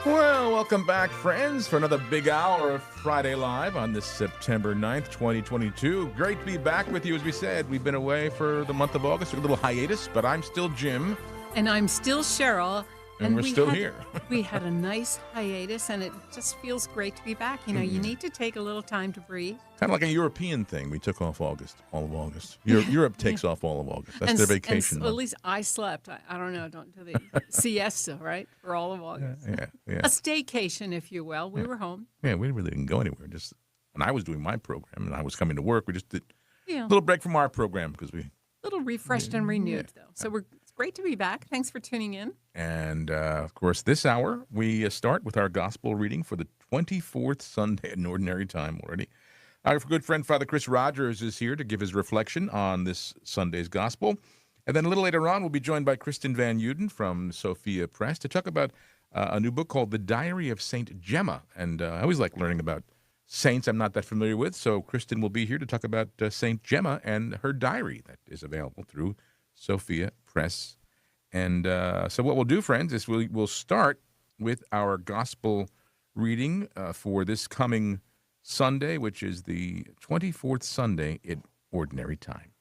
Well, welcome back, friends, for another big hour of Friday Live on this September 9th, 2022. Great to be back with you. As we said, we've been away for the month of August, a little hiatus, but I'm still Jim. And I'm still Cheryl. And we're still here. We had a nice hiatus, and it just feels great to be back. You know, you need to take a little time to breathe. Kind of like a European thing. We took off August, all of August. Europe takes off all of August. That's their vacation. At least I slept. I don't know. Don't do the siesta, right? For all of August. Yeah. A staycation, if you will. We were home. Yeah, we really didn't go anywhere. Just when I was doing my program and I was coming to work, we just did a little break from our program because we... A little refreshed and renewed, though. So it's great to be back. Thanks for tuning in. And, of course, this hour, we start with our gospel reading for the 24th Sunday in Ordinary Time already. Our good friend, Father Chris Rogers, is here to give his reflection on this Sunday's gospel. And then a little later on, we'll be joined by Kristen Van Uden from Sophia Press to talk about a new book called The Diary of Saint Gemma. And I always like learning about saints I'm not that familiar with, so Kristen will be here to talk about Saint Gemma and her diary that is available through Sophia Press. And so what we'll do, friends, is we'll start with our gospel reading for this coming Sunday, which is the 24th Sunday in Ordinary Time.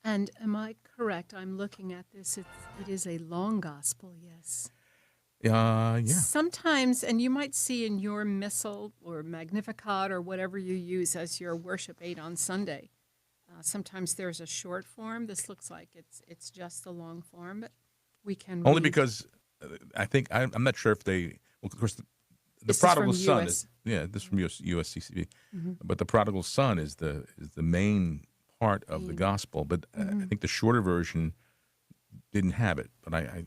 And am I correct? I'm looking at this. It is a long gospel, yes. Yeah. Sometimes, and you might see in your missal or Magnificat or whatever you use as your worship aid on Sunday, sometimes there's a short form. This looks like it's just the long form, but we can only read. Because I think I'm not sure if they. Well, of course, the prodigal son is this is from USCCB, but the prodigal son is the main part of the gospel. But I think the shorter version didn't have it. But I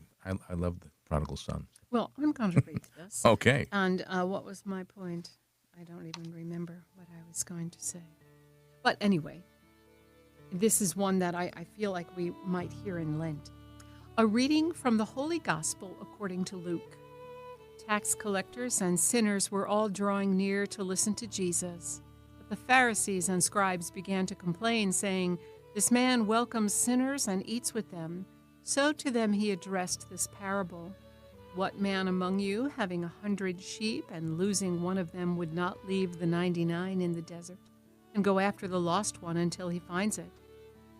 love the prodigal son. Well, I'm going to read this. Okay. And what was my point? I don't even remember what I was going to say. But anyway, this is one that I feel like we might hear in Lent. A reading from the Holy Gospel according to Luke. Tax collectors and sinners were all drawing near to listen to Jesus. But the Pharisees and scribes began to complain, saying, "This man welcomes sinners and eats with them." So to them he addressed this parable. "What man among you, having 100 sheep and losing one of them, would not leave the 99 in the desert and go after the lost one until he finds it?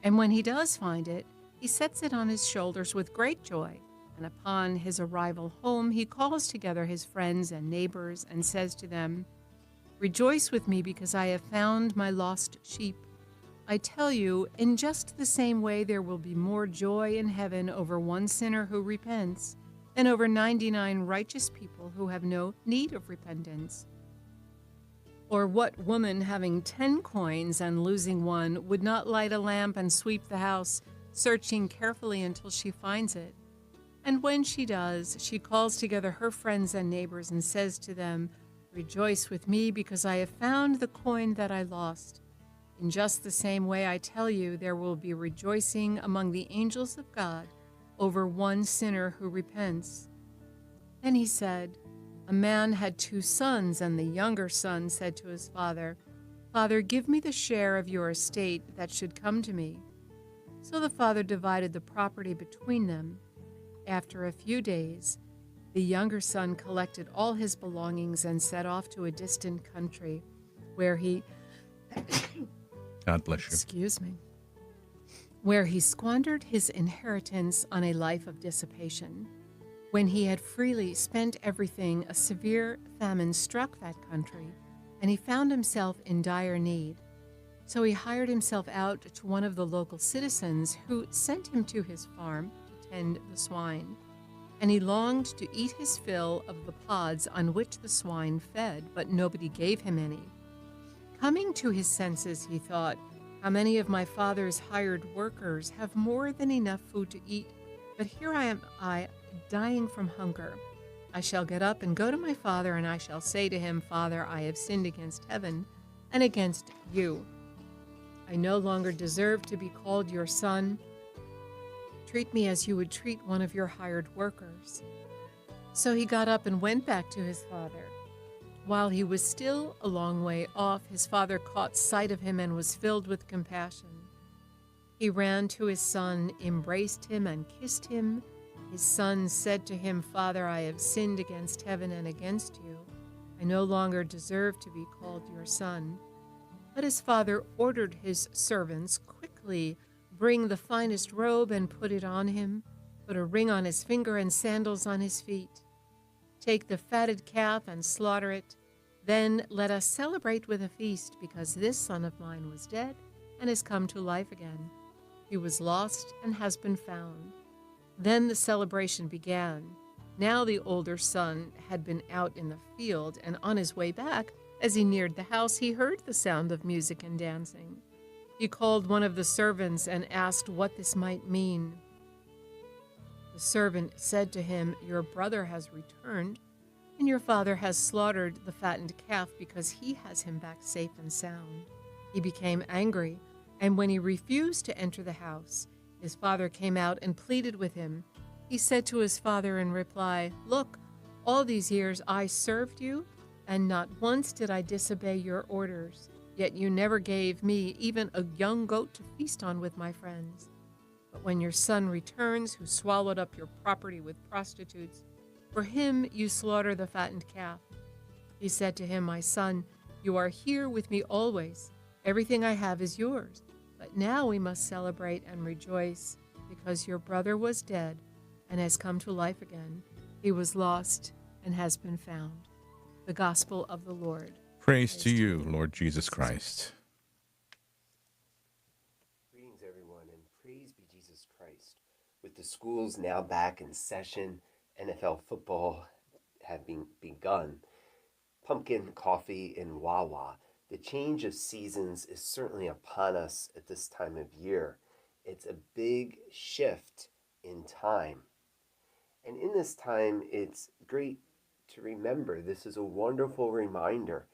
And when he does find it, he sets it on his shoulders with great joy. And upon his arrival home, he calls together his friends and neighbors and says to them, 'Rejoice with me because I have found my lost sheep.' I tell you, in just the same way there will be more joy in heaven over one sinner who repents than over 99 righteous people who have no need of repentance. Or what woman having 10 coins and losing one would not light a lamp and sweep the house, searching carefully until she finds it? And when she does, she calls together her friends and neighbors and says to them, 'Rejoice with me because I have found the coin that I lost.' In just the same way, I tell you, there will be rejoicing among the angels of God over one sinner who repents." Then he said, "A man had 2 sons, and the younger son said to his father, 'Father, give me the share of your estate that should come to me.' So the father divided the property between them. After a few days, the younger son collected all his belongings and set off to a distant country, where he God bless you. Excuse me. Where he squandered his inheritance on a life of dissipation. When he had freely spent everything, a severe famine struck that country, and he found himself in dire need. So he hired himself out to one of the local citizens, who sent him to his farm to tend the swine. And he longed to eat his fill of the pods on which the swine fed, but nobody gave him any. Coming to his senses, he thought, "How many of my father's hired workers have more than enough food to eat, but here I am dying from hunger. I shall get up and go to my father, and I shall say to him, 'Father, I have sinned against heaven and against you. I no longer deserve to be called your son. Treat me as you would treat one of your hired workers.' So he got up and went back to his father. While he was still a long way off, his father caught sight of him and was filled with compassion. He ran to his son, embraced him, and kissed him. His son said to him, "Father, I have sinned against heaven and against you. I no longer deserve to be called your son." But his father ordered his servants, "Quickly bring the finest robe and put it on him. Put a ring on his finger and sandals on his feet. Take the fatted calf and slaughter it. Then let us celebrate with a feast, because this son of mine was dead and has come to life again. He was lost and has been found." Then the celebration began. Now the older son had been out in the field, and on his way back, as he neared the house, he heard the sound of music and dancing. He called one of the servants and asked what this might mean. The servant said to him, "Your brother has returned, and your father has slaughtered the fattened calf because he has him back safe and sound." He became angry, and when he refused to enter the house, his father came out and pleaded with him. He said to his father in reply, "Look, all these years I served you, and not once did I disobey your orders. Yet you never gave me even a young goat to feast on with my friends. But when your son returns, who swallowed up your property with prostitutes, for him you slaughter the fattened calf." He said to him, "My son, you are here with me always. Everything I have is yours. But now we must celebrate and rejoice, because your brother was dead and has come to life again. He was lost and has been found." The Gospel of the Lord. Praise to you, Lord Jesus Christ. Greetings, everyone, and praise be Jesus Christ. With the schools now back in session, NFL football having begun, pumpkin coffee and Wawa, the change of seasons is certainly upon us at this time of year. It's a big shift in time. And in this time, it's great to remember, this is a wonderful reminder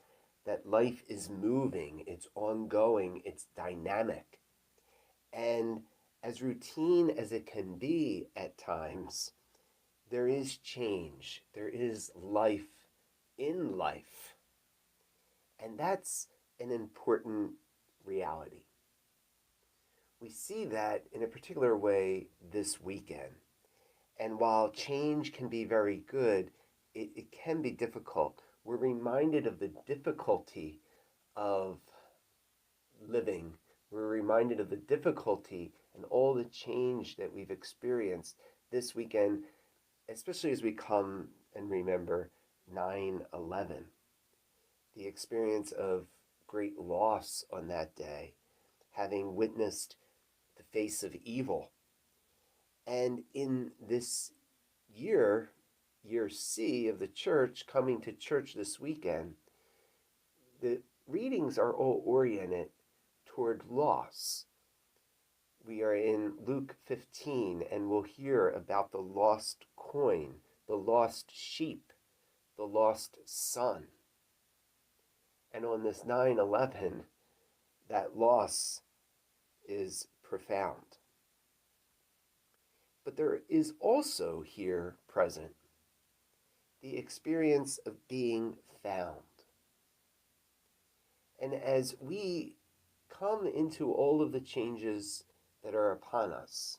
that life is moving, it's ongoing, it's dynamic. And as routine as it can be at times, there is change, there is life in life. And that's an important reality. We see that in a particular way this weekend. And while change can be very good, it can be difficult. We're reminded of the difficulty of living. We're reminded of the difficulty and all the change that we've experienced this weekend, especially as we come and remember 9/11, the experience of great loss on that day, having witnessed the face of evil. And in this year C of the church, coming to church this weekend, the readings are all oriented toward loss. We are in Luke 15, and we'll hear about the lost coin, the lost sheep, the lost son. And on this 9/11, that loss is profound. But there is also here present the experience of being found. And as we come into all of the changes that are upon us,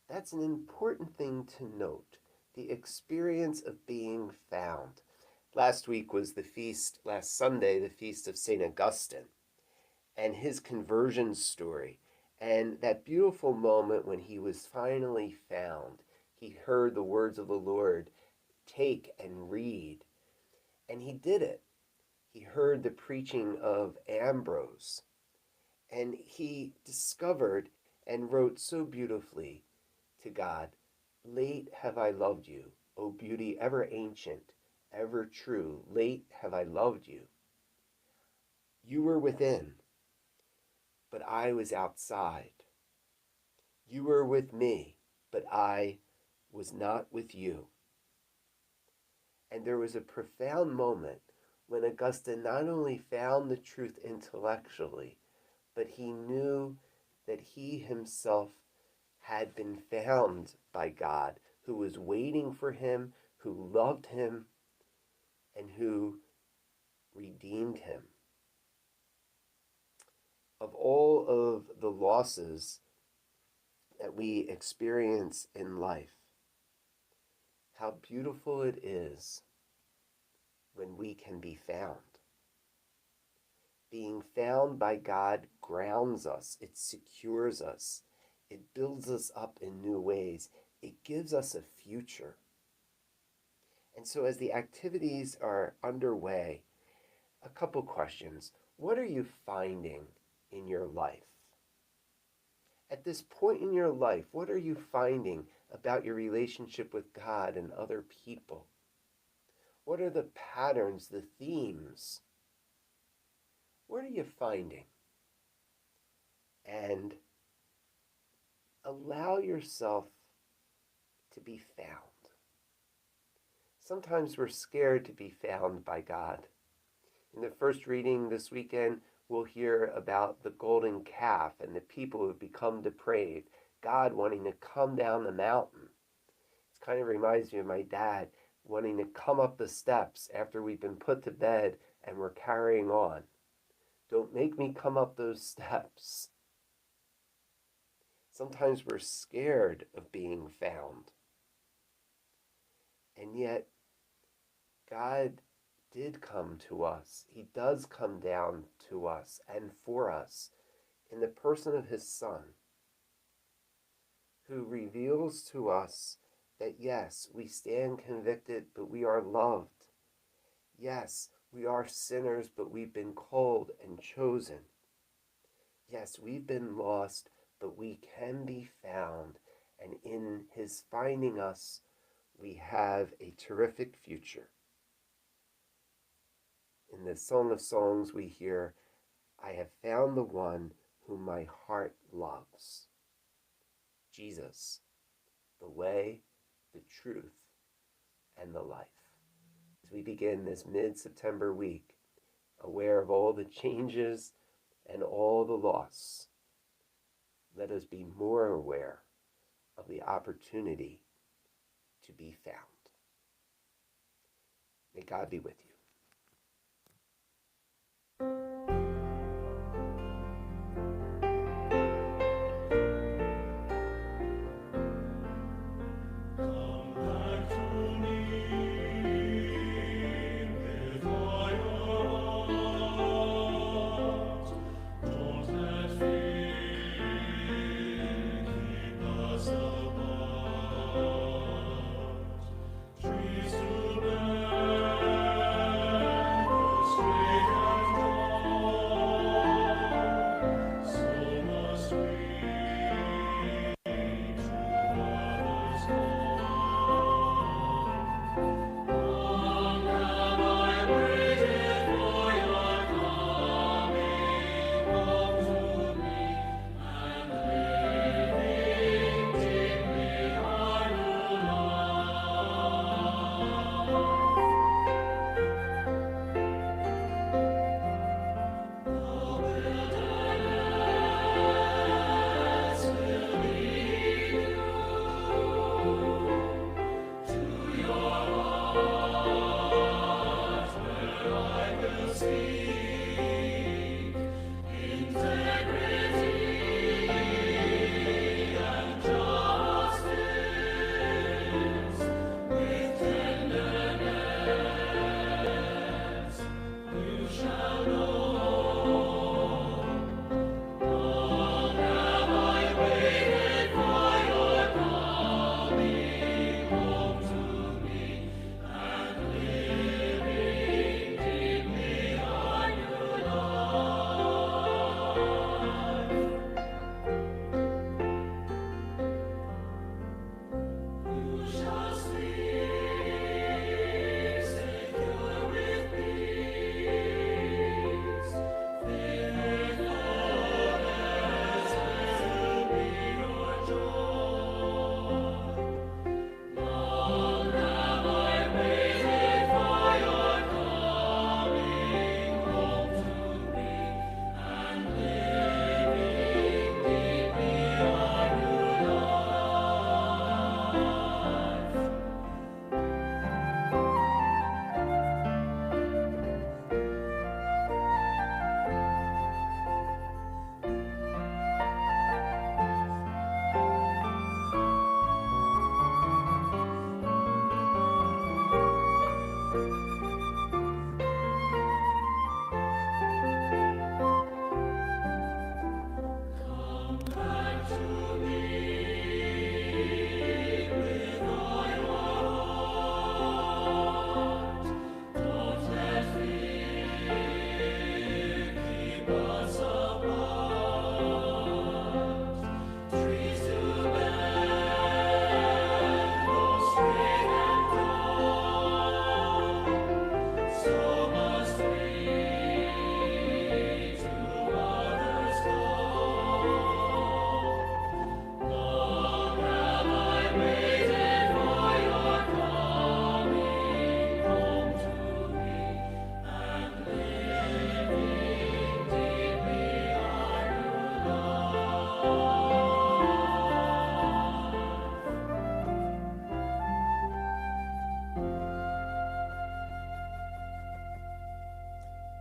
that's an important thing to note, the experience of being found. Last week was last Sunday, the feast of St. Augustine and his conversion story. And that beautiful moment when he was finally found, he heard the words of the Lord, "Take and read." And he did it. He heard the preaching of Ambrose. And he discovered and wrote so beautifully to God, "Late have I loved you, O beauty ever ancient, ever true. Late have I loved you. You were within, but I was outside. You were with me, but I was not with you." And there was a profound moment when Augustine not only found the truth intellectually, but he knew that he himself had been found by God, who was waiting for him, who loved him, and who redeemed him. Of all of the losses that we experience in life, how beautiful it is when we can be found. Being found by God grounds us, it secures us, it builds us up in new ways, it gives us a future. And so as the activities are underway, a couple questions. What are you finding in your life? At this point in your life, what are you finding about your relationship with God and other people? What are the patterns, the themes? What are you finding? And allow yourself to be found. Sometimes we're scared to be found by God. In the first reading this weekend, we'll hear about the golden calf and the people who have become depraved, God wanting to come down the mountain. It kind of reminds me of my dad wanting to come up the steps after we've been put to bed and we're carrying on. Don't make me come up those steps. Sometimes we're scared of being found. And yet, God did come to us. He does come down to us and for us in the person of his Son, who reveals to us that yes, we stand convicted, but we are loved. Yes, we are sinners, but we've been called and chosen. Yes, we've been lost, but we can be found. And in his finding us, we have a terrific future. In the Song of Songs we hear, I have found the one whom my heart loves. Jesus, the way, the truth, and the life. As we begin this mid-September week, aware of all the changes and all the loss, let us be more aware of the opportunity to be found. May God be with you.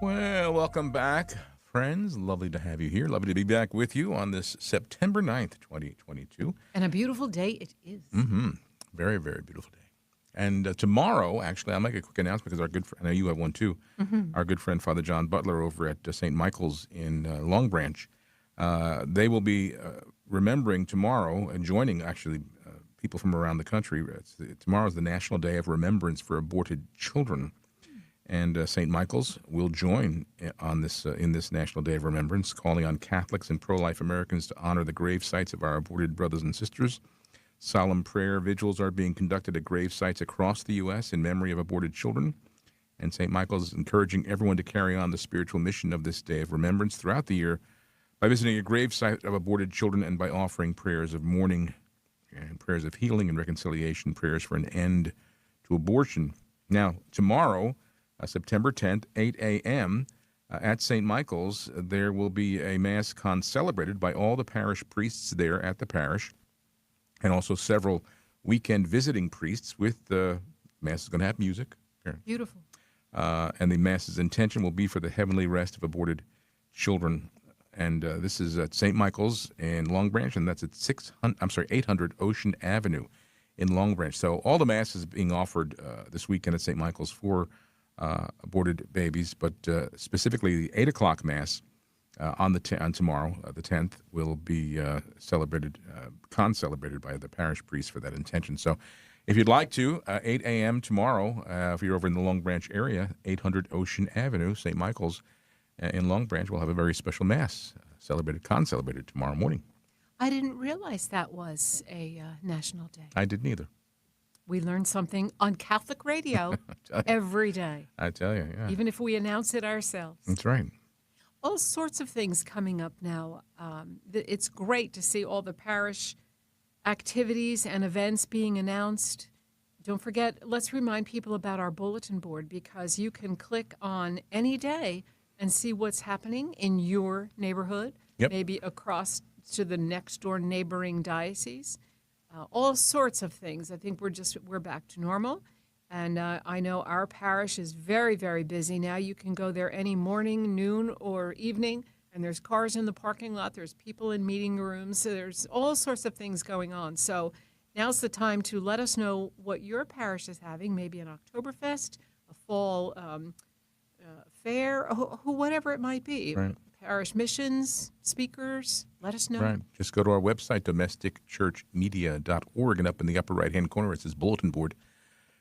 Well, welcome back, friends. Lovely to have you here. Lovely to be back with you on this September 9th, 2022. And a beautiful day it is. Very, very beautiful day. And tomorrow, actually, I'll make a quick announcement because our good friend, I know you have one too, our good friend Father John Butler over at St. Michael's in Long Branch, they will be remembering tomorrow and joining, actually, people from around the country. Tomorrow is the National Day of Remembrance for Aborted Children. And St. Michael's will join on this in this National Day of Remembrance, calling on Catholics and pro-life Americans to honor the grave sites of our aborted brothers and sisters. Solemn prayer vigils are being conducted at grave sites across the U.S. in memory of aborted children. And St. Michael's is encouraging everyone to carry on the spiritual mission of this Day of Remembrance throughout the year by visiting a grave site of aborted children and by offering prayers of mourning and prayers of healing and reconciliation, prayers for an end to abortion. Now, tomorrow, September 10th, 8 a.m., at St. Michael's, there will be a Mass concelebrated by all the parish priests there at the parish, and also several weekend visiting priests with the Mass is going to have music. Beautiful. And the Mass's intention will be for the heavenly rest of aborted children. And this is at St. Michael's in Long Branch, and that's at 800 Ocean Avenue in Long Branch. So all the Mass is being offered this weekend at St. Michael's for aborted babies, but specifically the 8 o'clock Mass on tomorrow, the 10th, will be concelebrated by the parish priest for that intention. So if you'd like to, 8 a.m. tomorrow, if you're over in the Long Branch area, 800 Ocean Avenue, St. Michael's in Long Branch, will have a very special Mass concelebrated tomorrow morning. I didn't realize that was a national day. I didn't either. We learn something on Catholic radio every day. I tell you, yeah. Even if we announce it ourselves. That's right. All sorts of things coming up now. It's great to see all the parish activities and events being announced. Don't forget, let's remind people about our bulletin board, because you can click on any day and see what's happening in your neighborhood, maybe across to the next door neighboring diocese. All sorts of things. I think we're back to normal. And I know our parish is very, very busy now. You can go there any morning, noon, or evening, and there's cars in the parking lot. There's people in meeting rooms. So there's all sorts of things going on. So now's the time to let us know what your parish is having, maybe an Oktoberfest, a fall fair, whatever it might be. Right. Parish missions, speakers, let us know. Right. Just go to our website, domesticchurchmedia.org, and up in the upper right-hand corner, it says Bulletin Board.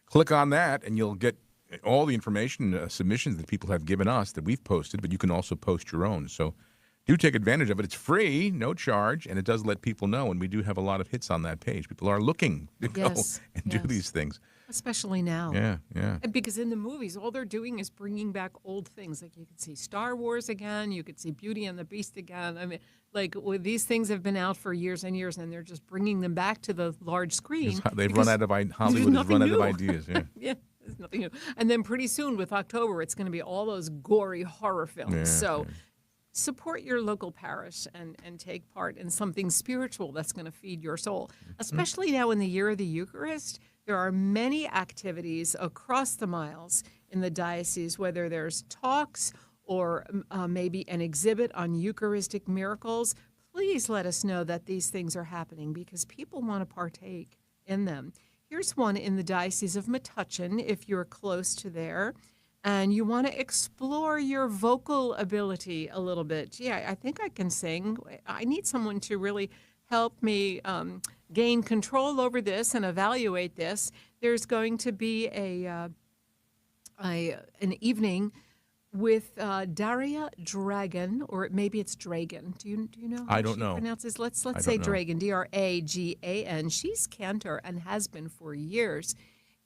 Click on that, and you'll get all the information, submissions that people have given us that we've posted, but you can also post your own. So do take advantage of it. It's free, no charge, and it does let people know, and we do have a lot of hits on that page. People are looking to go and do these things. Especially now. Yeah. And because in the movies, all they're doing is bringing back old things. Like you could see Star Wars again. You could see Beauty and the Beast again. I mean, these things have been out for years and years, and they're just bringing them back to the large screen. They've run out of Hollywood has run out of ideas. Yeah. Yeah, there's nothing new. And then pretty soon with October, it's going to be all those gory horror films. Support your local parish and take part in something spiritual that's going to feed your soul. Especially now in the year of the Eucharist, there are many activities across the miles in the diocese, whether there's talks or maybe an exhibit on Eucharistic miracles. Please let us know that these things are happening because people want to partake in them. Here's one in the Diocese of Metuchen, if you're close to there, and you want to explore your vocal ability a little bit. Gee, I think I can sing. I need someone to really help me gain control over this and evaluate this. There's going to be an evening with Daria Dragan, or maybe it's Dragan. Do you know how I don't she know. pronounces? Let's say Dragan, Dragan. She's cantor and has been for years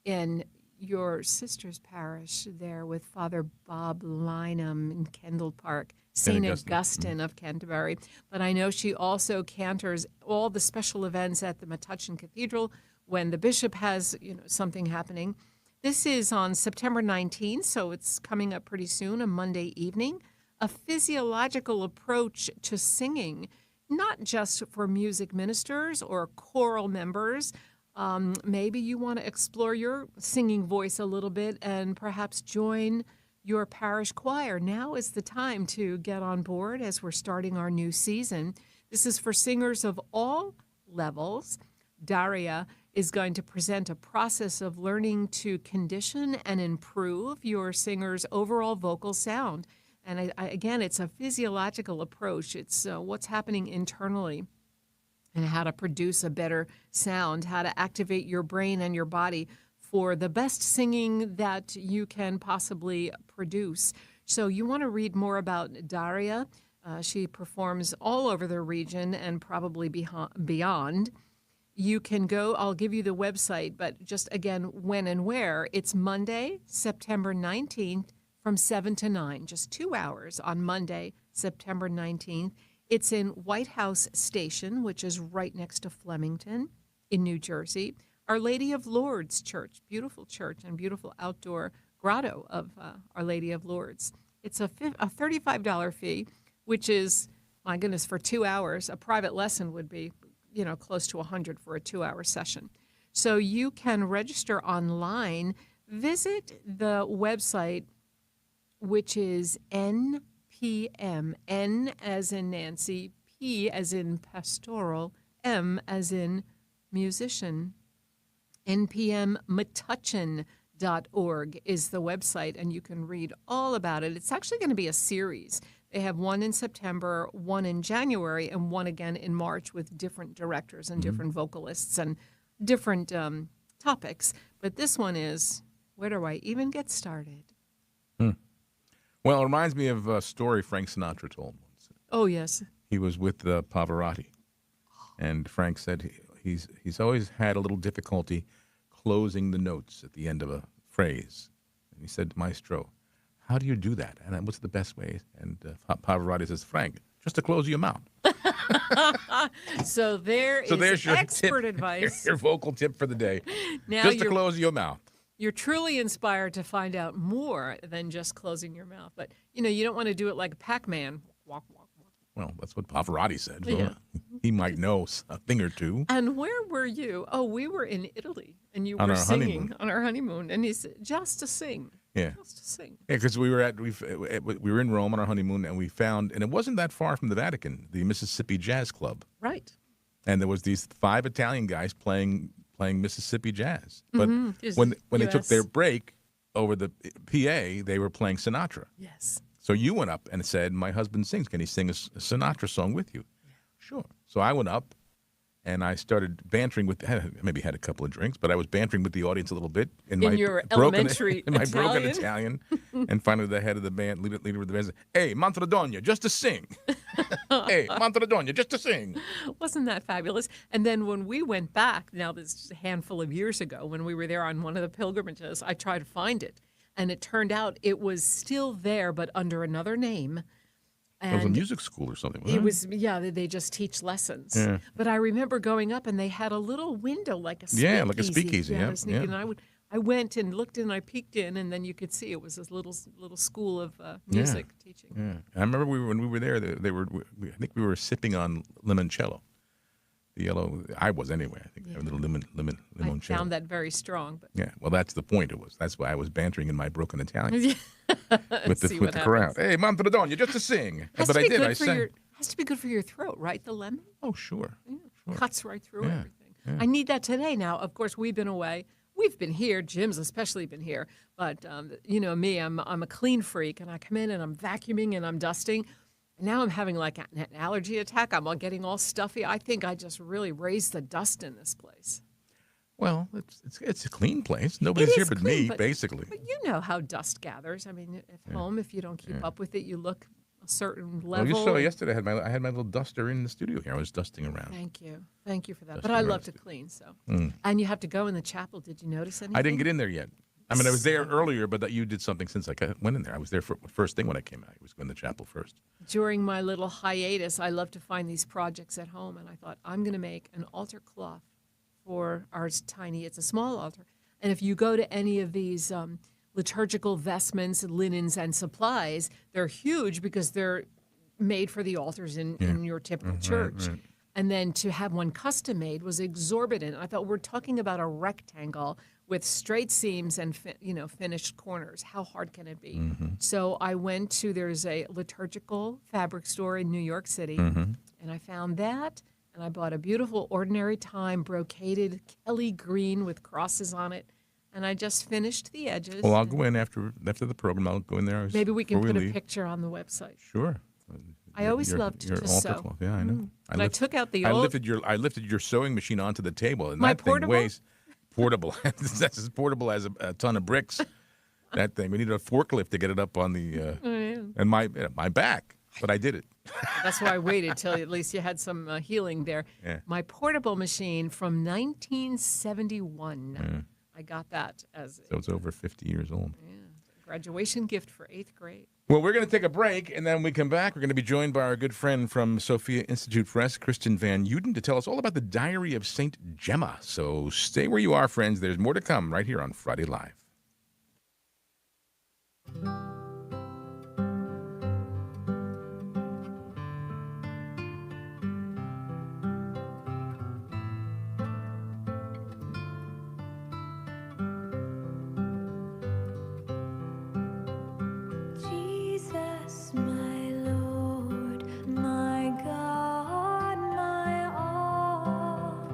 in your sister's parish there with Father Bob Lynham in Kendall Park, St. Augustine of Canterbury. But I know she also cantors all the special events at the Metuchen Cathedral when the bishop has something happening. This is on September 19th, so it's coming up pretty soon, a Monday evening. A physiological approach to singing, not just for music ministers or choral members. Maybe you want to explore your singing voice a little bit and perhaps join your parish choir. Now is the time to get on board as we're starting our new season. This is for singers of all levels. Daria is going to present a process of learning to condition and improve your singer's overall vocal sound. And again, it's a physiological approach. It's what's happening internally and how to produce a better sound, how to activate your brain and your body for the best singing that you can possibly produce. So you want to read more about Daria. She performs all over the region and probably beyond. You can go, I'll give you the website, but just again, when and where. It's Monday, September 19th from 7 to 9, just 2 hours on Monday, September 19th. It's in White House Station, which is right next to Flemington in New Jersey. Our Lady of Lourdes Church, beautiful church and beautiful outdoor grotto of Our Lady of Lourdes. It's a $35 fee, which is, my goodness, for 2 hours. A private lesson would be close to $100 for a 2-hour session. So you can register online. Visit the website, which is NPM, N as in Nancy, P as in pastoral, M as in musician. npmmatuchin.org is the website, and you can read all about it. It's actually going to be a series. They have one in September, one in January, and one again in March with different directors and different vocalists and different topics. But this one is, where do I even get started? Well, it reminds me of a story Frank Sinatra told once. Oh, yes. He was with Pavarotti, and Frank said he's always had a little difficulty closing the notes at the end of a phrase. And he said, Maestro, how do you do that? And what's the best way? And Pavarotti says, Frank, just to close your mouth. So there's your expert tip, advice. Your vocal tip for the day. Now just to close your mouth. You're truly inspired to find out more than just closing your mouth. But, you don't want to do it like Pac-Man. Walk, walk, walk. Well, that's what Pavarotti said. So Yeah. He might know a thing or two. And where were you? Oh, we were in Italy, and you On were our singing honeymoon. on our honeymoon. And he said, just to sing. Yeah. Just to sing. Yeah, because we were in Rome on our honeymoon, and we found, and it wasn't that far from the Vatican, the Mississippi Jazz Club. Right. And there was these 5 Italian guys playing Mississippi jazz. But Is when they took US. their break over the PA, they were playing Sinatra. Yes. So you went up and said, my husband sings. Can he sing a Sinatra song with you? Yeah. Sure. So I went up, and I started bantering maybe had a couple of drinks, but I was bantering with the audience a little bit in my your broken Italian? Italian. And finally, the head of the band, leader of the band, said, "Hey, Mantradogna, just to sing." Hey, Mantradogna, just to sing. Wasn't that fabulous? And then when we went back, now this is a handful of years ago, when we were there on one of the pilgrimages, I tried to find it. And it turned out it was still there, but under another name. It was a And music school or something, wasn't it it? was, they just teach lessons. Yeah. But I remember going up, and they had a little window, like a speakeasy. Yeah, like a speakeasy, Yeah, yeah, sneaking. yeah. And I went and looked in, I peeked in, and then you could see it was this little school of music teaching. Yeah, I remember when we were there. I think we were sipping on limoncello, the yellow. I was anyway. I think a little I limoncello. found that very strong. But Yeah, well, that's the point. That's why I was bantering in my broken Italian with See the what crowd. happens. Hey, Mantradogna, just to sing. Has But to I be did. good I for sang. has to be good for your throat, right? The lemon Oh, sure. Sure. cuts right through Yeah, everything. yeah. I need that today. Now, of course, we've been away. We've been here. Jim's especially been here. But me, I'm a clean freak, and I come in and I'm vacuuming and I'm dusting. And now I'm having like an allergy attack. I'm all getting all stuffy. I think I just really raised the dust in this place. Well, it's a clean place. Nobody's It here is but clean, me, but- basically. But you know how dust gathers. I mean, at home, if you don't keep up with it, you look a certain Well, level. you saw yesterday. I had my little duster in the studio here. I was dusting around. Thank you for that. Dusty But I love roast. to clean, so. And you have to go in the chapel. Did you notice anything? I didn't get in there yet. I mean, I was there earlier, but you did something since I went in there. I was there first thing when I came out. I was in the chapel first. During my little hiatus, I love to find these projects at home, and I thought, I'm going to make an altar cloth for our tiny, it's a small altar. And if you go to any of these liturgical vestments, linens, and supplies, they're huge because they're made for the altars in your typical church. right. And then to have one custom made was exorbitant. I thought, we're talking about a rectangle with straight seams and finished corners. How hard can it be? Mm-hmm. So I went to there's a liturgical fabric store in New York City, Mm-hmm. and I found that, and I bought a beautiful ordinary time brocaded Kelly green with crosses on it, and I just finished the edges. Well, I'll go in after the program. I'll go in there. Maybe we can before put a leave. picture on the website. Sure. I always loved you're to all sew. for- Yeah, I know. But I took out the I old. lifted your sewing machine onto the table, and My that portable? thing weighs portable. That's as portable as a ton of bricks. That thing. We need a forklift to get it up on the and my back. But I did it. That's why I waited till at least you had some healing there. Yeah. My portable machine from 1971. I got that as So it's over 50 years old. a graduation gift for 8th grade. Well, we're going to take a break, and then when we come back, we're going to be joined by our good friend from Sophia Institute Press, Kristen Van Uden, to tell us all about the Diary of St. Gemma. So stay where you are, friends. There's more to come right here on Friday Live. Jesus, my Lord, my God, my all,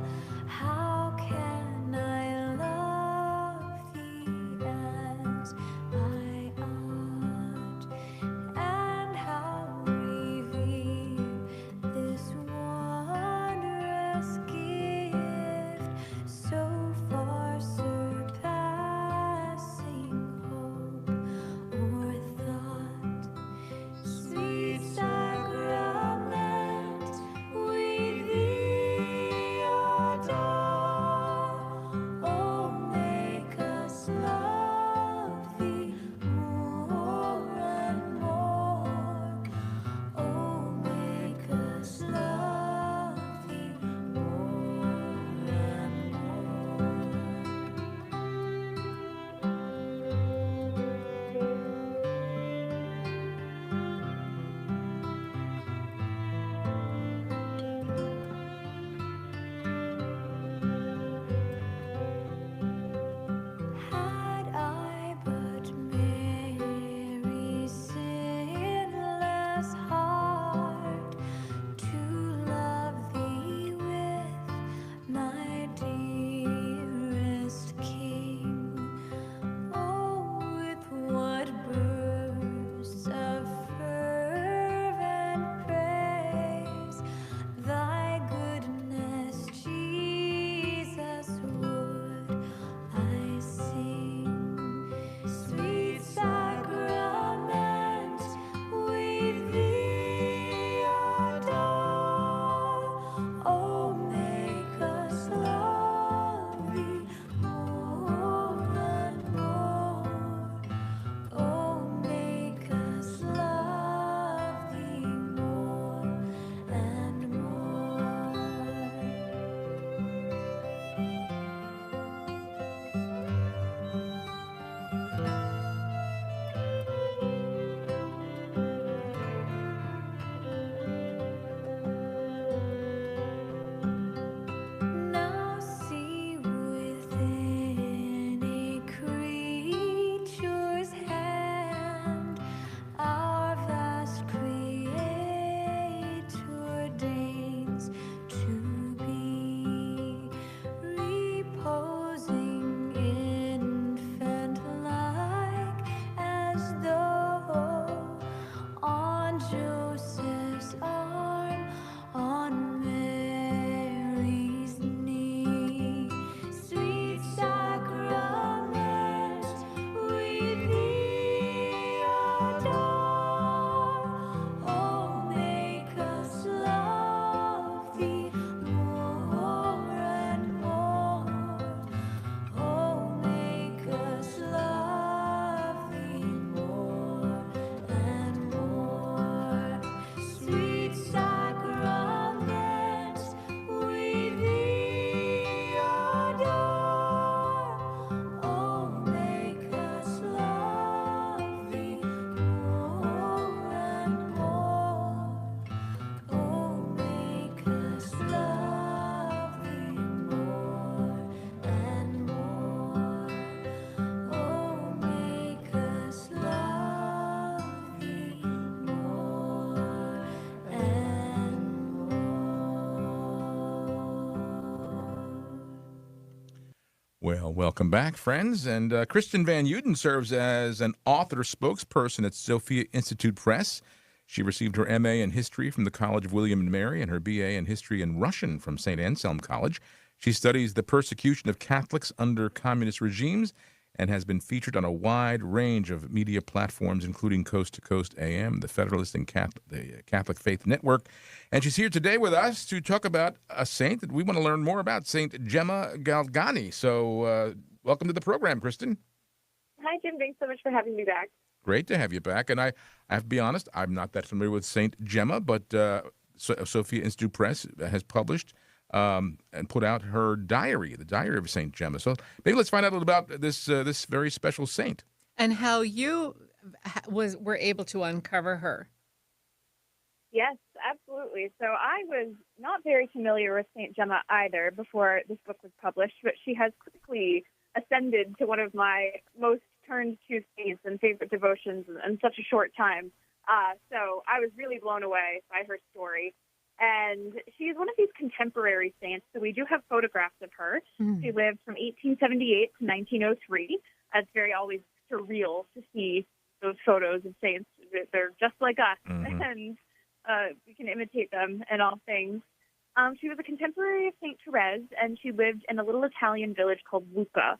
how can I love thee? Well, welcome back, friends. And Kristen Van Uden serves as an author spokesperson at Sophia Institute Press. She received her MA in History from the College of William and Mary and her BA in History and Russian from St. Anselm College. She studies the persecution of Catholics under communist regimes and has been featured on a wide range of media platforms, including Coast to Coast AM, the Federalist and the Catholic Faith Network. And she's here today with us to talk about a saint that we want to learn more about, Saint Gemma Galgani. So welcome to the program, Kristen. Hi, Jim. Thanks so much for having me back. Great to have you back. And I have to be honest, I'm not that familiar with Saint Gemma, but Sophia Institute Press has published and put out her diary, the Diary of Saint Gemma. So maybe let's find out a little about this very special saint And how you were able to uncover her. Yes, absolutely. So I was not very familiar with St. Gemma either before this book was published, but she has quickly ascended to one of my most turned to saints and favorite devotions in such a short time. So I was really blown away by her story. And she's one of these contemporary saints. So we do have photographs of her. Mm. She lived from 1878 to 1903. It's very always surreal to see those photos of saints. They're just like us, and we can imitate them in all things. She was a contemporary of St. Therese, and she lived in a little Italian village called Lucca.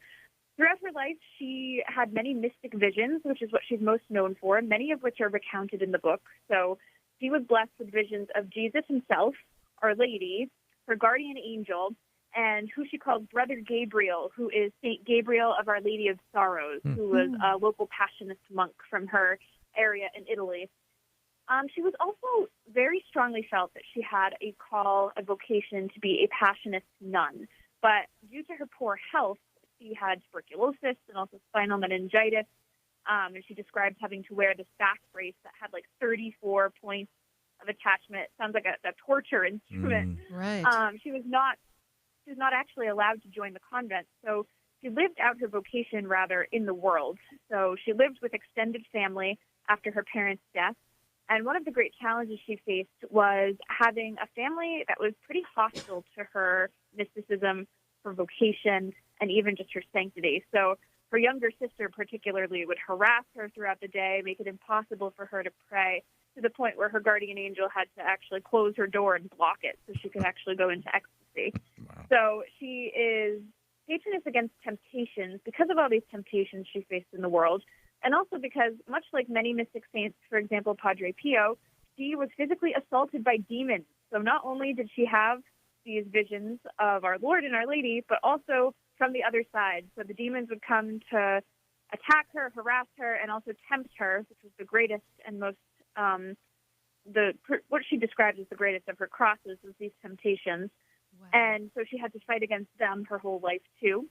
Throughout her life, she had many mystic visions, which is what she's most known for, many of which are recounted in the book. So she was blessed with visions of Jesus himself, Our Lady, her guardian angel, and who she called Brother Gabriel, who is St. Gabriel of Our Lady of Sorrows, who was a local Passionist monk from her area in Italy. She was also very strongly felt that she had a call, a vocation to be a Passionist nun. But due to her poor health, she had tuberculosis and also spinal meningitis. And she described having to wear this back brace that had like 34 points of attachment. Sounds like a torture instrument. Right. She was not actually allowed to join the convent. So she lived out her vocation rather in the world. So she lived with extended family after her parents' death. And one of the great challenges she faced was having a family that was pretty hostile to her mysticism, her vocation, and even just her sanctity. So her younger sister particularly would harass her throughout the day, make it impossible for her to pray, to the point where her guardian angel had to actually close her door and block it so she could actually go into ecstasy. Wow. So she is patroness against temptations because of all these temptations she faced in the world, and also because, much like many mystic saints, for example, Padre Pio, she was physically assaulted by demons. So not only did she have these visions of our Lord and Our Lady, but also from the other side. So the demons would come to attack her, harass her, and also tempt her, which was the greatest and most, what she described as the greatest of her crosses was these temptations. Wow. And so she had to fight against them her whole life, too.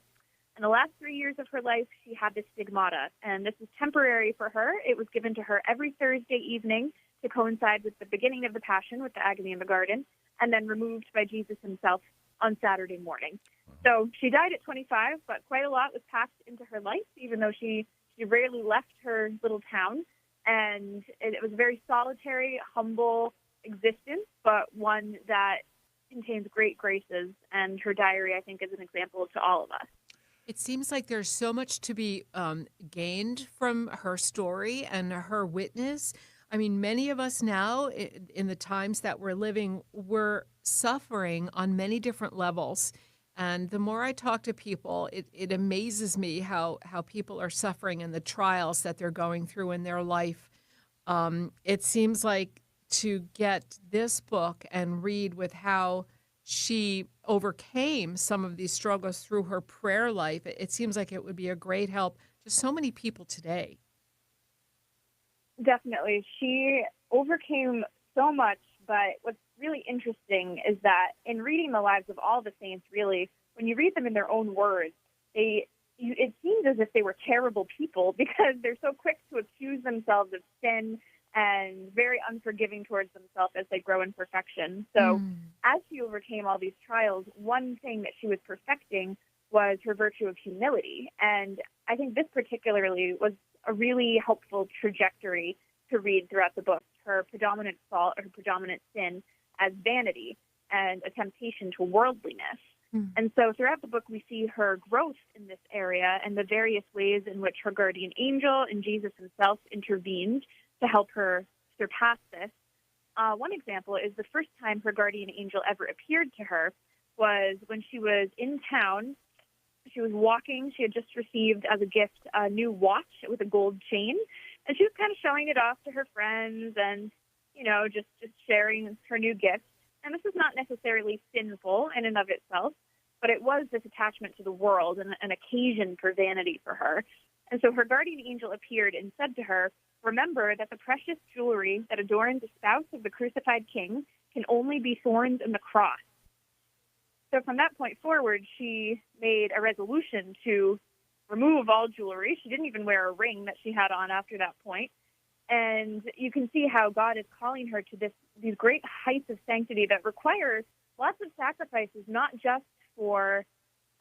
In the last 3 years of her life, she had this stigmata, and this was temporary for her. It was given to her every Thursday evening to coincide with the beginning of the Passion, with the agony in the garden, and then removed by Jesus himself on Saturday morning. So she died at 25, but quite a lot was packed into her life, even though she rarely left her little town. And it was a very solitary, humble existence, but one that contains great graces. And her diary, I think, is an example to all of us. It seems like there's so much to be gained from her story and her witness. I mean, many of us now, in the times that we're living, we're suffering on many different levels. And the more I talk to people, it amazes me how people are suffering and the trials that they're going through in their life. It seems like to get this book and read with how she overcame some of these struggles through her prayer life, it seems like it would be a great help to so many people today. Definitely. She overcame so much, but what's really interesting is that in reading the lives of all the saints, really, when you read them in their own words, it seems as if they were terrible people because they're so quick to accuse themselves of sin and very unforgiving towards themselves as they grow in perfection. So as she overcame all these trials, one thing that she was perfecting was her virtue of humility. And I think this particularly was a really helpful trajectory to read throughout the book. Her predominant fault, or her predominant sin, as vanity and a temptation to worldliness. And so throughout the book, we see her growth in this area and the various ways in which her guardian angel and Jesus himself intervened to help her surpass this. One example is the first time her guardian angel ever appeared to her was when she was in town. She was walking. She had just received as a gift a new watch with a gold chain, and she was kind of showing it off to her friends and, just sharing her new gift. And this is not necessarily sinful in and of itself, but it was this attachment to the world and an occasion for vanity for her. And so her guardian angel appeared and said to her, "Remember that the precious jewelry that adorns the spouse of the crucified king can only be thorns in the cross." So from that point forward, she made a resolution to remove all jewelry. She didn't even wear a ring that she had on after that point. And you can see how God is calling her to these great heights of sanctity that require lots of sacrifices, not just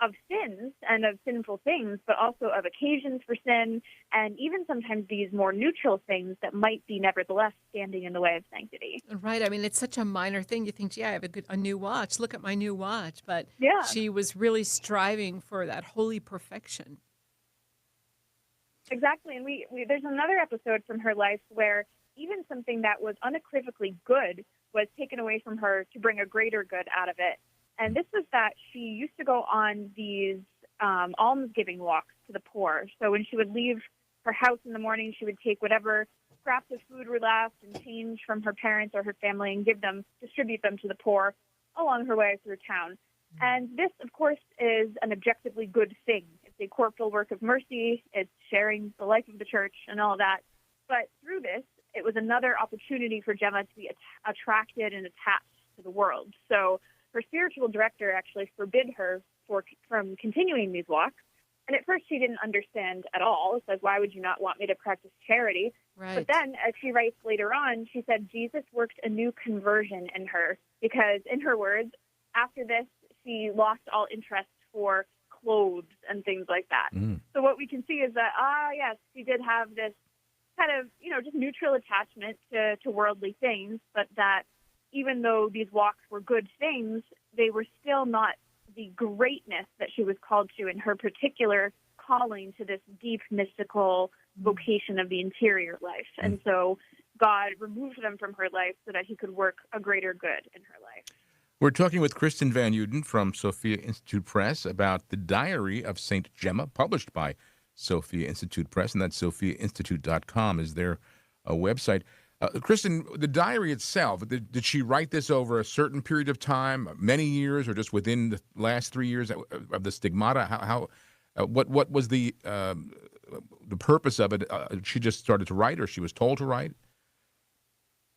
of sins and of sinful things, but also of occasions for sin, and even sometimes these more neutral things that might be nevertheless standing in the way of sanctity. Right. I mean, it's such a minor thing. You think, I have a new watch. Look at my new watch. But Yeah. she was really striving for that holy perfection. Exactly. And we there's another episode from her life where even something that was unequivocally good was taken away from her to bring a greater good out of it. And this was that she used to go on these almsgiving walks to the poor. So when she would leave her house in the morning, she would take whatever scraps of food were left and change from her parents or her family and distribute them to the poor along her way through town. And this, of course, is an objectively good thing. It's a corporal work of mercy. It's sharing the life of the church and all that. But through this, it was another opportunity for Gemma to be attracted and attached to the world. So her spiritual director actually forbid her from continuing these walks. And at first she didn't understand at all. It says, "Why would you not want me to practice charity?" Right. But then, as she writes later on, she said Jesus worked a new conversion in her because, in her words, after this, she lost all interest for clothes and things like that. So what we can see is that, yes, she did have this kind of, just neutral attachment to worldly things, but that even though these walks were good things, they were still not the greatness that she was called to in her particular calling to this deep mystical vocation of the interior life. And so God removed them from her life so that he could work a greater good in her life. We're talking with Kristen Van Uden from Sophia Institute Press about the Diary of St. Gemma, published by Sophia Institute Press, and that's sophiainstitute.com is their website. Kristen, the diary itself, did she write this over a certain period of time, many years, or just within the last 3 years of the stigmata? What was the purpose of it? She just started to write, or she was told to write?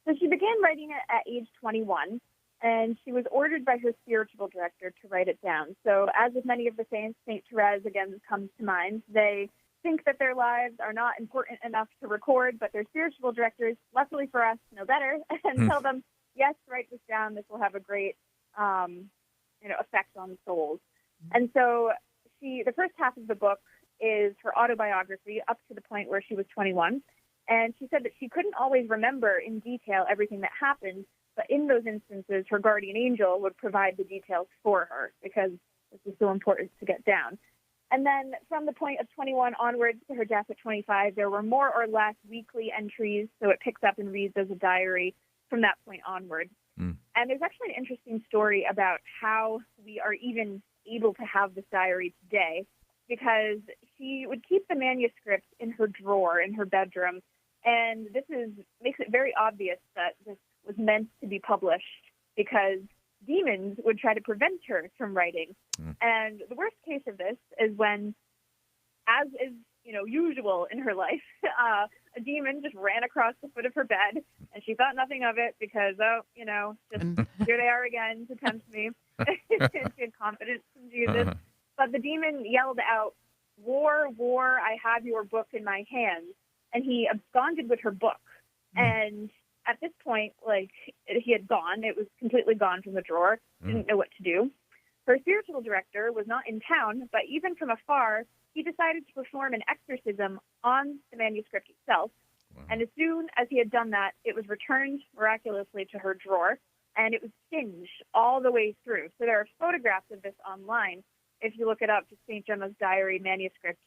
So she began writing it at age 21, and she was ordered by her spiritual director to write it down. So as with many of the saints, St. Therese, again, comes to mind, they think that their lives are not important enough to record, but their spiritual directors, luckily for us, know better and tell them, yes, write this down. This will have a great, effect on souls. And so the first half of the book is her autobiography up to the point where she was 21. And she said that she couldn't always remember in detail everything that happened, but in those instances, her guardian angel would provide the details for her because this is so important to get down. And then from the point of 21 onwards to her death at 25, there were more or less weekly entries, so it picks up and reads as a diary from that point onward. And there's actually an interesting story about how we are even able to have this diary today, because she would keep the manuscript in her drawer in her bedroom, and this makes it very obvious that this was meant to be published because demons would try to prevent her from writing. And the worst case of this is when, as is usual in her life, a demon just ran across the foot of her bed, and she thought nothing of it because, just here they are again to tempt me. She had confidence in Jesus. But the demon yelled out, "War, war, I have your book in my hands." And he absconded with her book. And at this point, he had gone. It was completely gone from the drawer. Didn't know what to do. Her spiritual director was not in town, but even from afar, he decided to perform an exorcism on the manuscript itself. And as soon as he had done that, it was returned miraculously to her drawer. and it was singed all the way through. So there are photographs of this online. If you look it up, just St. Gemma's diary manuscript,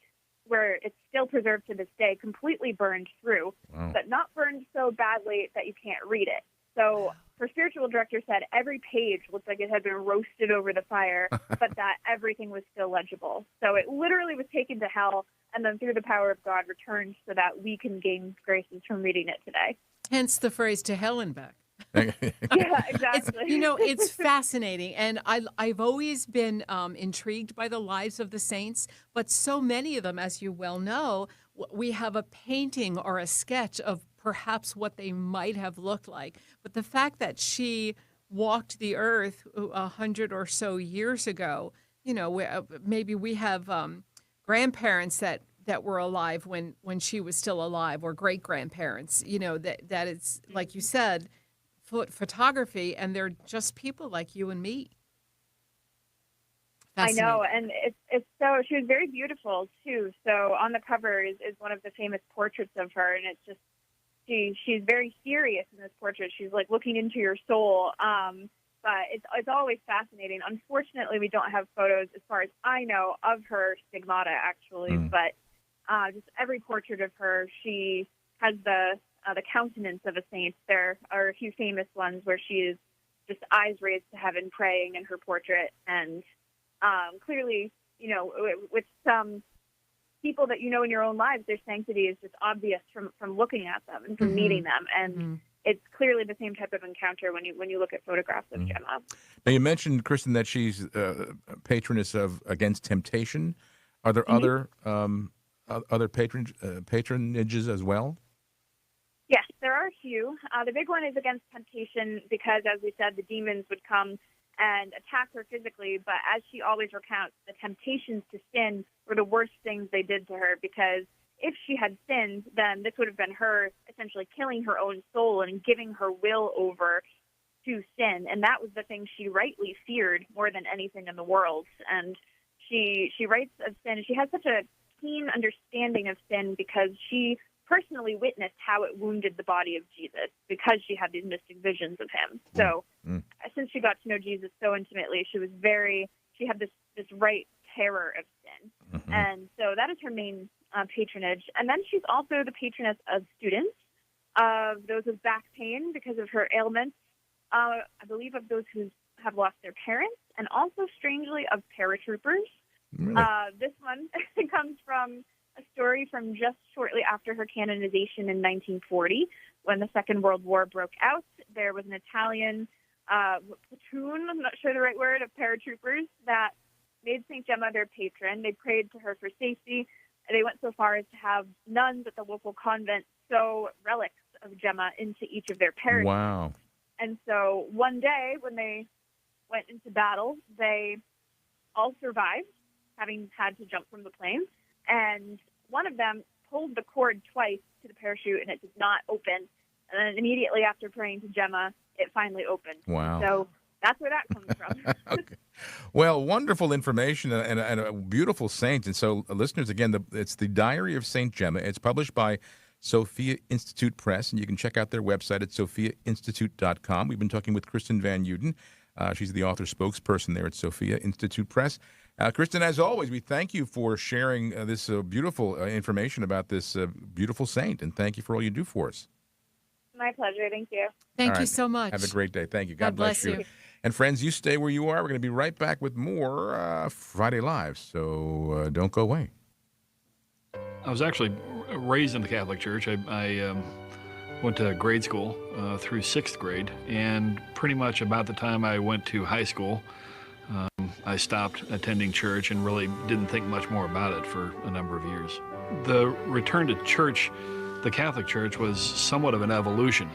where it's still preserved to this day, completely burned through, but not burned so badly that you can't read it. So her spiritual director said every page looked like it had been roasted over the fire, but that everything was still legible. So it literally was taken to hell and then through the power of God returned so that we can gain graces from reading it today. Hence the phrase "to hell and back." Yeah, exactly. It's fascinating. And I've always been intrigued by the lives of the saints, but so many of them, as you well know, we have a painting or a sketch of perhaps what they might have looked like. But the fact that she walked the earth 100 or so years ago, maybe we have grandparents that were alive when she was still alive, or great-grandparents, that it's, like you said, photography, and they're just people like you and me. I know, and it's so, she was very beautiful too. So on the cover is one of the famous portraits of her, and it's just, she's very serious in this portrait. She's like looking into your soul. But it's always fascinating. Unfortunately, we don't have photos, as far as I know, of her stigmata actually, but just every portrait of her, she has the countenance of a saint. There are a few famous ones where she is just eyes raised to heaven praying in her portrait. And clearly, with some people that you know in your own lives, their sanctity is just obvious from looking at them and from meeting them. And it's clearly the same type of encounter when you look at photographs of Gemma. Now, you mentioned, Kristen, that she's patroness of Against Temptation. Are there other patronages as well? Yes, there are a few. The big one is Against Temptation because, as we said, the demons would come and attack her physically. But as she always recounts, the temptations to sin were the worst things they did to her, because if she had sinned, then this would have been her essentially killing her own soul and giving her will over to sin. And that was the thing she rightly feared more than anything in the world. And she writes of sin. She has such a keen understanding of sin because she personally witnessed how it wounded the body of Jesus, because she had these mystic visions of him. So since she got to know Jesus so intimately, she had this right terror of sin. And so that is her main patronage. And then she's also the patroness of students, of those with back pain because of her ailments, I believe of those who have lost their parents, and also, strangely, of paratroopers. Really? This one comes from a story from just shortly after her canonization in 1940, when the Second World War broke out. There was an Italian platoon, I'm not sure the right word, of paratroopers that made St. Gemma their patron. They prayed to her for safety. They went so far as to have nuns at the local convent sew relics of Gemma into each of their parishes. Wow. And so one day when they went into battle, they all survived, having had to jump from the plane. And one of them pulled the cord twice to the parachute, and it did not open. And then immediately after praying to Gemma, it finally opened. Wow. So that's where that comes from. Okay. Well, wonderful information and a beautiful saint. And so, listeners, again, it's the Diary of St. Gemma. It's published by Sophia Institute Press, and you can check out their website at sophiainstitute.com. We've been talking with Kristen Van Uden. She's the author spokesperson there at Sophia Institute Press. Kristen, as always, we thank you for sharing this beautiful information about this beautiful saint, and thank you for all you do for us. My pleasure. Thank you. Thank you so much. Have a great day. Thank you. God bless you. And friends, you stay where you are. We're going to be right back with more Friday Live, so don't go away. I was actually raised in the Catholic Church. I went to grade school through 6th grade, and pretty much about the time I went to high school, I stopped attending church and really didn't think much more about it for a number of years. The return to church, the Catholic Church, was somewhat of an evolution.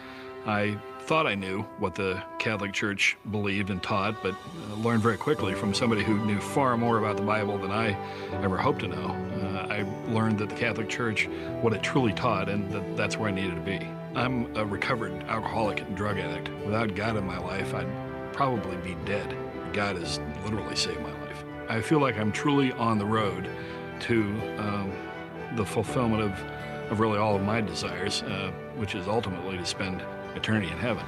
I thought I knew what the Catholic Church believed and taught, but learned very quickly from somebody who knew far more about the Bible than I ever hoped to know. I learned that the Catholic Church, what it truly taught, and that's where I needed to be. I'm a recovered alcoholic and drug addict. Without God in my life, I'd probably be dead. God has literally saved my life. I feel like I'm truly on the road to the fulfillment of really all of my desires, which is ultimately to spend eternity in heaven.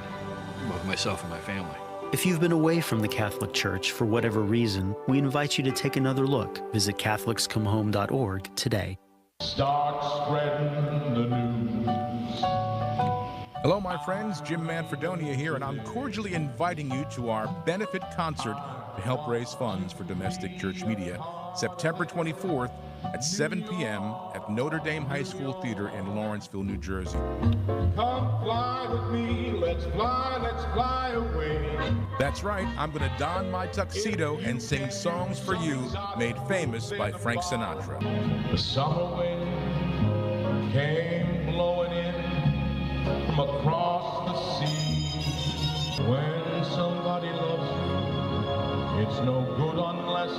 both myself and my family. If you've been away from the Catholic Church for whatever reason, we invite you to take another look. Visit CatholicsComeHome.org today. Start spreading the news. Hello, my friends. Jim Manfredonia here, and I'm cordially inviting you to our benefit concert to help raise funds for domestic church media, September 24th at 7 p.m. at Notre Dame High School Theater in Lawrenceville, New Jersey. Come fly with me, let's fly away. That's right, I'm going to don my tuxedo and sing songs for you made famous by Frank Sinatra. The summer wind came blowing in from across the sea. When somebody loves you, it's no good unless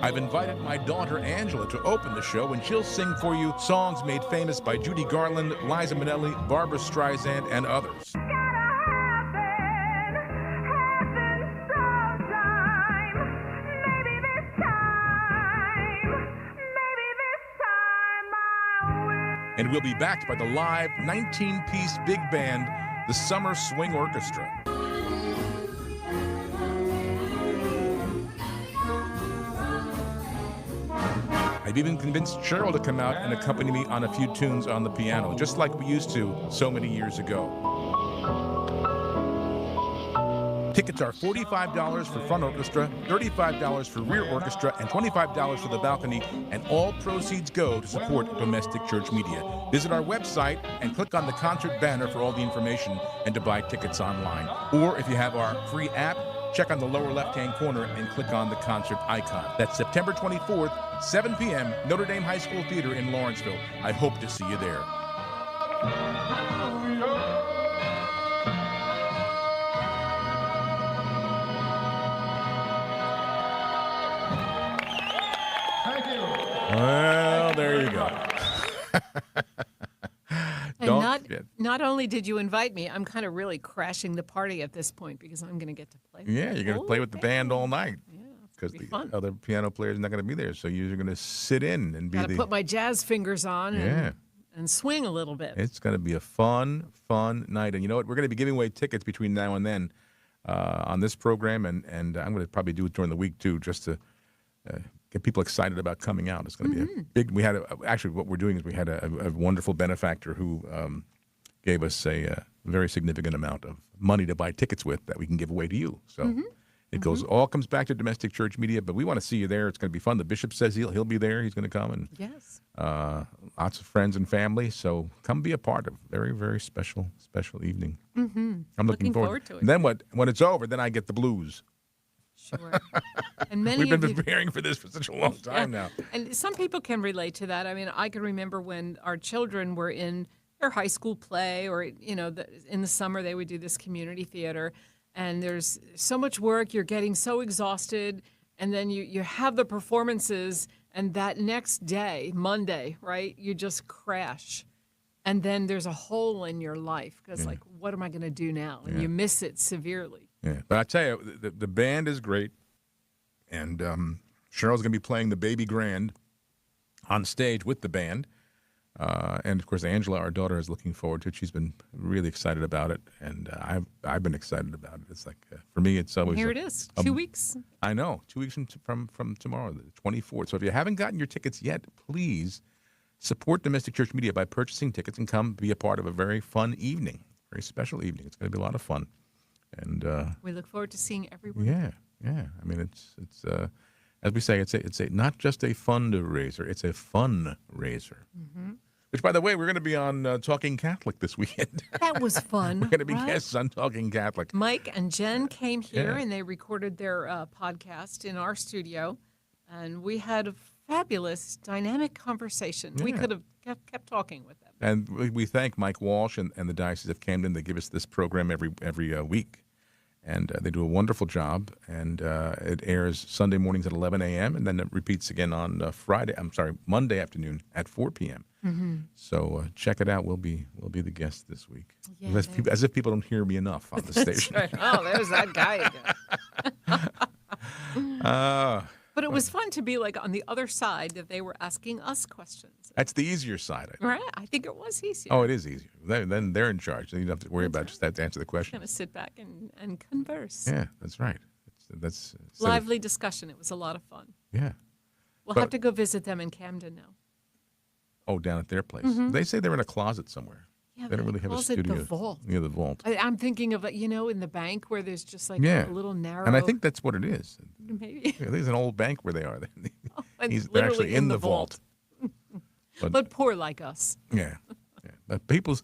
I've invited my daughter Angela to open the show, and she'll sing for you songs made famous by Judy Garland, Liza Minnelli, Barbra Streisand, and others. And we'll be backed by the live 19-piece big band, the Summer Swing Orchestra. I've even convinced Cheryl to come out and accompany me on a few tunes on the piano, just like we used to so many years ago. Tickets are $45 for front orchestra, $35 for rear orchestra, and $25 for the balcony, and all proceeds go to support domestic church media. Visit our website and click on the concert banner for all the information and to buy tickets online. Or if you have our free app, check on the lower left-hand corner and click on the concert icon. That's September 24th, 7 p.m., Notre Dame High School Theater in Lawrenceville. I hope to see you there. Thank you. Well, there you go. And not only did you invite me, I'm kind of really crashing the party at this point because I'm going to get to play. Yeah, you're going to play with the band all night. Yeah, because the fun. other piano player's not going to be there. So you're going to sit in and be Got to put my jazz fingers on and swing a little bit. It's going to be a fun night. And you know what? We're going to be giving away tickets between now and then on this program, and I'm going to probably do it during the week too, just to get people excited about coming out. It's going to be a big. We had actually what we're doing is we had a wonderful benefactor who gave us a very significant amount of money to buy tickets with that we can give away to you. So it all comes back to domestic church media, but we want to see you there. It's going to be fun. The bishop says he'll be there. He's going to come, and lots of friends and family. So come be a part of a very, very special evening. I'm looking forward to it. And then when it's over, then I get the blues. Sure. And We've been preparing for this for such a long time now. And some people can relate to that. I mean, I can remember when our children were in their high school play, or in the summer they would do this community theater, and there's so much work, you're getting so exhausted, and then you have the performances, and that next day, Monday, right, you just crash. And then there's a hole in your life because, like, what am I going to do now? And you miss it severely. Yeah, but I tell you, the band is great, and Cheryl's going to be playing the Baby Grand on stage with the band. And, of course, Angela, our daughter, is looking forward to it. She's been really excited about it, and I've been excited about it. It's like, for me, it's always... Here it is, 2 weeks. I know, 2 weeks from tomorrow, the 24th. So if you haven't gotten your tickets yet, please support Domestic Church Media by purchasing tickets and come be a part of a very fun evening, very special evening. It's going to be a lot of fun. And we look forward to seeing everyone. Yeah. I mean, it's as we say, it's a not just a fundraiser, it's a fun raiser. Which, by the way, we're going to be on Talking Catholic this weekend. That was fun. We're going to be guests on Talking Catholic. Mike and Jen came here and they recorded their podcast in our studio, and we had a fabulous, dynamic conversation. We could have kept talking with them. And we thank Mike Walsh and the Diocese of Camden. They give us this program every week. And they do a wonderful job. And it airs Sunday mornings at 11 a.m. and then it repeats again on Monday afternoon at 4 p.m. So check it out. We'll be the guest this week. Yeah, as if people don't hear me enough on the station. Right. Oh, there's that guy again. But it was fun to be like on the other side that they were asking us questions. That's the easier side. I think. Right? I think it was easier. Oh, it is easier. Then they're in charge. Then you don't have to worry about just have to answer the question. Kind of sit back and converse. Yeah, that's right. That's Lively discussion. It was a lot of fun. Yeah. We'll But- have to go visit them in Camden now. Oh, down at their place. Mm-hmm. They say they're in a closet somewhere. Yeah, They don't really have a calls it studio. the vault. Yeah, the vault. I'm thinking of, in the bank where there's just like Yeah. a little narrow. And I think that's what it is. maybe. Yeah, there's an old bank where they are. And They're literally actually in the vault. But poor like us. Yeah. But people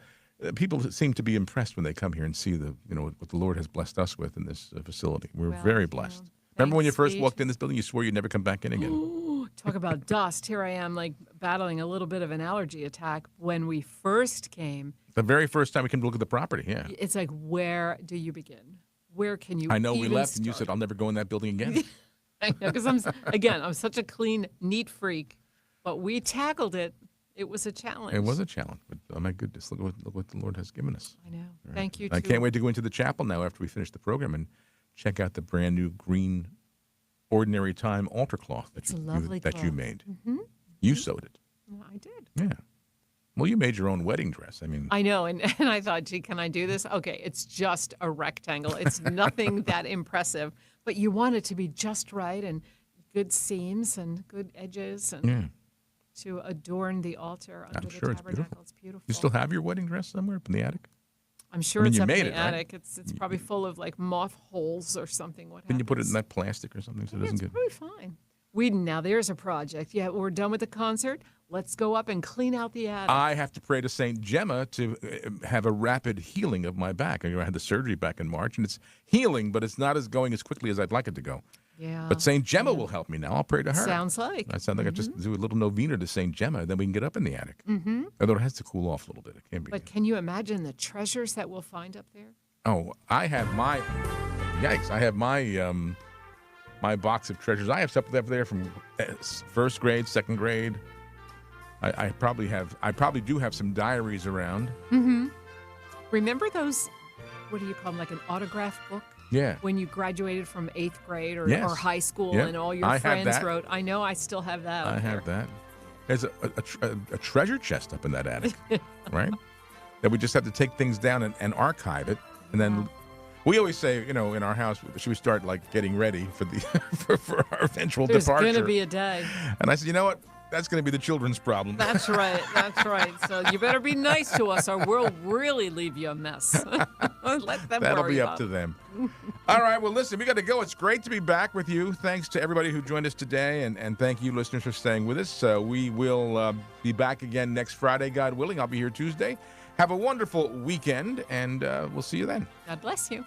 seem to be impressed when they come here and see what the Lord has blessed us with in this facility. We're Well, very you blessed. know, Remember when you thanks first be walked to- in this building, you swore you'd never come back in again. Ooh, talk about dust. Here I am, like battling a little bit of an allergy attack. When we first came, The very first time we came to look at the property, yeah. it's like, where do you begin? Where can you? I know we even left and you said, start? I'll never go in that building again. I know, because I'm such a clean, neat freak. But we tackled it. It was a challenge. It was a challenge, but oh my goodness, look what the Lord has given us. I know. Thank you. I can't wait to go into the chapel now after we finish the program and check out the brand new green ordinary time altar cloth It's a lovely that you cloth. made. Mm-hmm. You sewed it. Well, I did. Yeah. Well, you made your own wedding dress. I mean, I know, and I thought, gee, can I do this? Okay, it's just a rectangle. It's nothing that impressive, but you want it to be just right and good seams and good edges and yeah. to adorn the altar under the sure it's tabernacle. beautiful. It's beautiful. You still have your wedding dress somewhere up in the attic? I'm sure I mean, it's you up made in the it, right? attic. It's probably full of like moth holes or something. What Can you happens? put it in that plastic or something so it doesn't It's get... probably fine. Whedon, now there's a project. Yeah, we're done with the concert. Let's go up and clean out the attic. I have to pray to St. Gemma to have a rapid healing of my back. I had the surgery back in March, and it's healing, but it's not going as quickly as I'd like it to go. yeah. But St. Gemma will help me now. I'll pray to her. Sounds like. I sound like I just do a little novena to St. Gemma, then we can get up in the attic. Mm-hmm. Although it has to cool off a little bit. It can't be. But can you imagine the treasures that we'll find up there? Oh, I have my... Yikes. I have my my box of treasures. I have stuff up there from first grade, second grade. I probably do have some diaries around. Remember those, what do you call them, like an autograph book? Yeah. When you graduated from 8th grade or Yes. high school Yep. and all your I have friends that. wrote. I know I still have that. I up have there. that. There's a treasure chest up in that attic, right? That we just have to take things down and archive it. And then we always say, in our house, should we start like getting ready for the for our eventual There's departure? going to be a day. And I said, you know what? That's going to be the children's problem. That's right. That's right. So you better be nice to us or we'll really leave you a mess. Let them That'll worry be up about to it. them. All right. Well, listen, we got to go. It's great to be back with you. Thanks to everybody who joined us today. And thank you, listeners, for staying with us. We will be back again next Friday, God willing. I'll be here Tuesday. Have a wonderful weekend, and we'll see you then. God bless you.